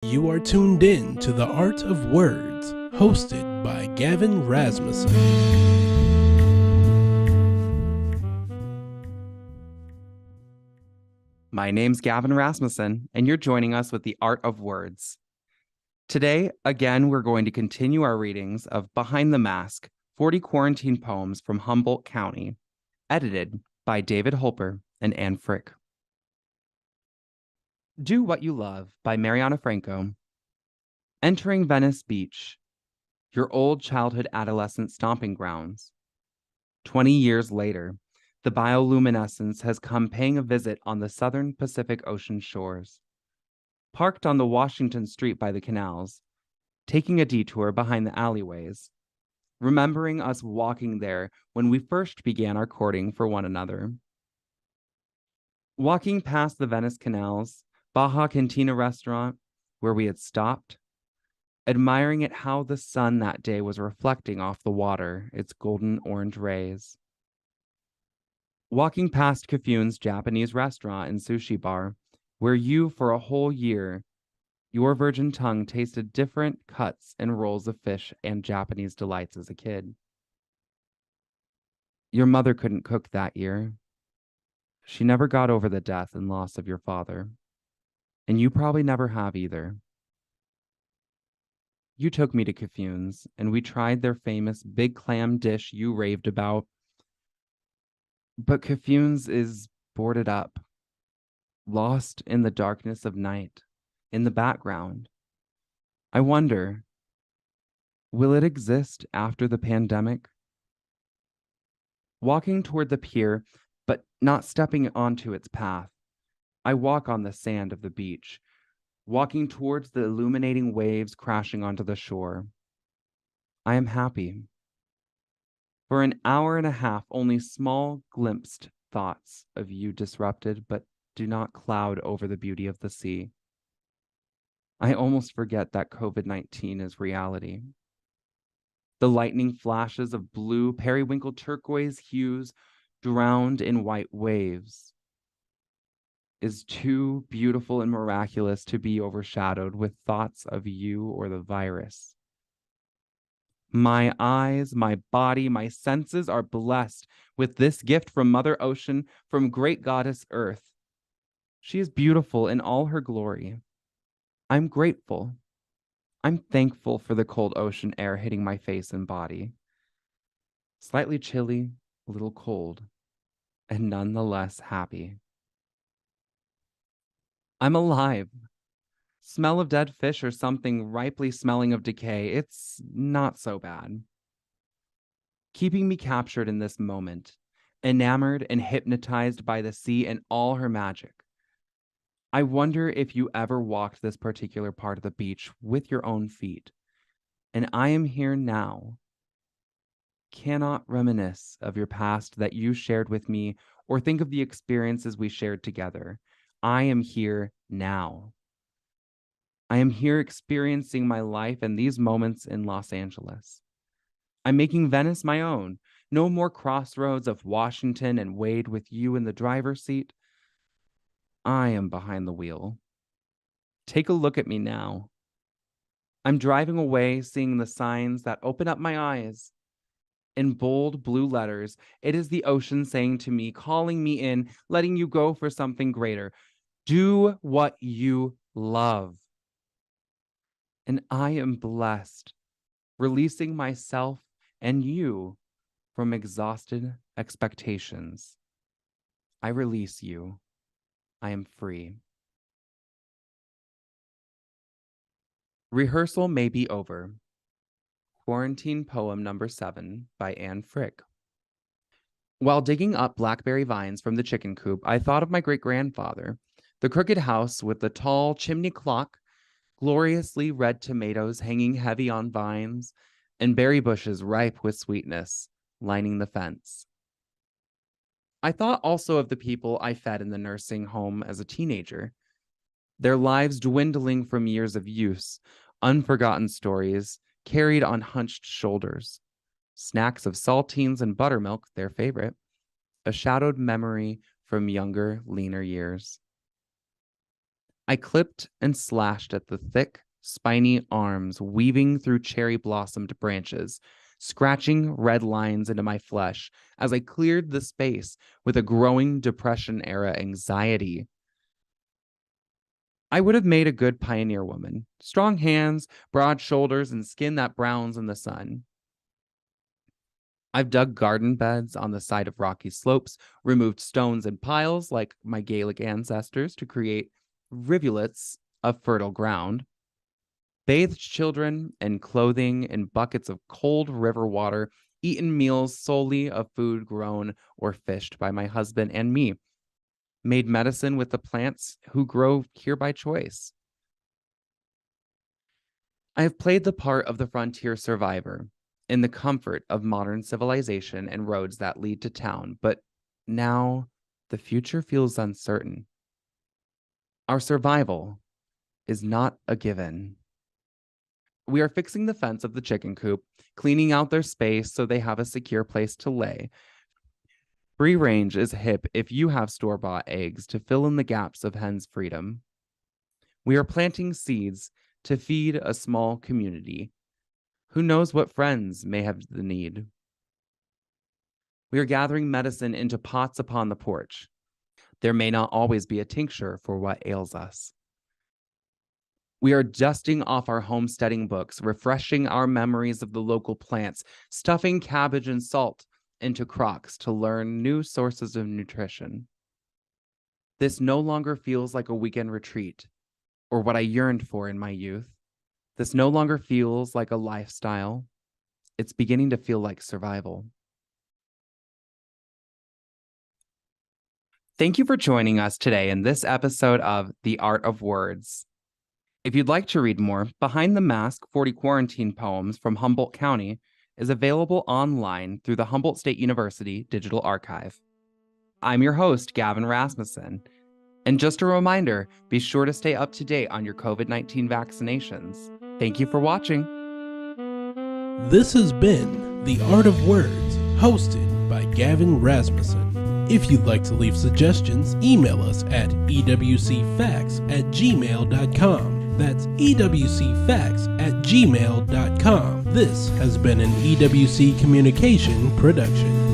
You are tuned in to The Art of Words, hosted by Gavin Rasmussen. My name's Gavin Rasmussen, and you're joining us with The Art of Words. Today, again, we're going to continue our readings of Behind the Mask, 40 Quarantine Poems from Humboldt County, edited by David Holper and Anne Frick. Do What You Love by Mariana Franco. Entering Venice Beach, your old childhood adolescent stomping grounds. 20 years later, the bioluminescence has come paying a visit on the southern Pacific Ocean shores. Parked on the Washington Street by the canals, taking a detour behind the alleyways, remembering us walking there when we first began our courting for one another. Walking past the Venice canals, Baja Cantina restaurant, where we had stopped, admiring at how the sun that day was reflecting off the water its golden orange rays. Walking past Kafun's Japanese restaurant and sushi bar, where you, for a whole year, your virgin tongue tasted different cuts and rolls of fish and Japanese delights as a kid. Your mother couldn't cook that year. She never got over the death and loss of your father, and you probably never have either. You took me to Kafun's, and we tried their famous big clam dish you raved about. But Kafun's is boarded up, lost in the darkness of night, in the background. I wonder, will it exist after the pandemic? Walking toward the pier, but not stepping onto its path, I walk on the sand of the beach, walking towards the illuminating waves crashing onto the shore. I am happy. For an hour and a half, only small glimpsed thoughts of you disrupted, but do not cloud over the beauty of the sea. I almost forget that COVID-19 is reality. The lightning flashes of blue, periwinkle turquoise hues drowned in white waves is too beautiful and miraculous to be overshadowed with thoughts of you or the virus. My eyes, my body, my senses are blessed with this gift from Mother Ocean, from great goddess Earth. She is beautiful in all her glory. I'm grateful. I'm thankful for the cold ocean air hitting my face and body. Slightly chilly, a little cold, and nonetheless happy. I'm alive. Smell of dead fish or something ripely smelling of decay, it's not so bad. Keeping me captured in this moment, enamored and hypnotized by the sea and all her magic. I wonder if you ever walked this particular part of the beach with your own feet. And I am here now. Cannot reminisce of your past that you shared with me or think of the experiences we shared together. I am here now. I am here experiencing my life and these moments in Los Angeles. I'm making Venice my own. No more crossroads of Washington and Wade with you in the driver's seat. I am behind the wheel. Take a look at me now. I'm driving away, seeing the signs that open up my eyes. In bold blue letters, it is the ocean saying to me, calling me in, letting you go for something greater. Do what you love. And I am blessed, releasing myself and you from exhausted expectations. I release you. I am free. Rehearsal may be over. Quarantine Poem Number 7 by Anne Frick. While digging up blackberry vines from the chicken coop, I thought of my great-grandfather, the crooked house with the tall chimney clock, gloriously red tomatoes hanging heavy on vines, and berry bushes ripe with sweetness lining the fence. I thought also of the people I fed in the nursing home as a teenager, their lives dwindling from years of use, unforgotten stories carried on hunched shoulders, snacks of saltines and buttermilk, their favorite, a shadowed memory from younger, leaner years. I clipped and slashed at the thick, spiny arms weaving through cherry-blossomed branches, scratching red lines into my flesh as I cleared the space with a growing Depression-era anxiety. I would have made a good pioneer woman. Strong hands, broad shoulders, and skin that browns in the sun. I've dug garden beds on the side of rocky slopes, removed stones and piles like my Gaelic ancestors to create rivulets of fertile ground, bathed children and clothing in buckets of cold river water, eaten meals solely of food grown or fished by my husband and me, made medicine with the plants who grow here by choice. I have played the part of the frontier survivor in the comfort of modern civilization and roads that lead to town, but now the future feels uncertain. Our survival is not a given. We are fixing the fence of the chicken coop, cleaning out their space so they have a secure place to lay. Free range is hip if you have store-bought eggs to fill in the gaps of hen's freedom. We are planting seeds to feed a small community. Who knows what friends may have the need? We are gathering medicine into pots upon the porch. There may not always be a tincture for what ails us. We are dusting off our homesteading books, refreshing our memories of the local plants, stuffing cabbage and salt into crocks to learn new sources of nutrition. This no longer feels like a weekend retreat or what I yearned for in my youth. This no longer feels like a lifestyle. It's beginning to feel like survival. Thank you for joining us today in this episode of The Art of Words. If you'd like to read more, Behind the Mask 40 Quarantine Poems from Humboldt County is available online through the Humboldt State University Digital Archive. I'm your host, Gavin Rasmussen. And just a reminder, be sure to stay up to date on your COVID-19 vaccinations. Thank you for watching. This has been The Art of Words, hosted by Gavin Rasmussen. If you'd like to leave suggestions, email us at ewcfacts@gmail.com. That's ewcfacts@gmail.com. This has been an EWC Communication production.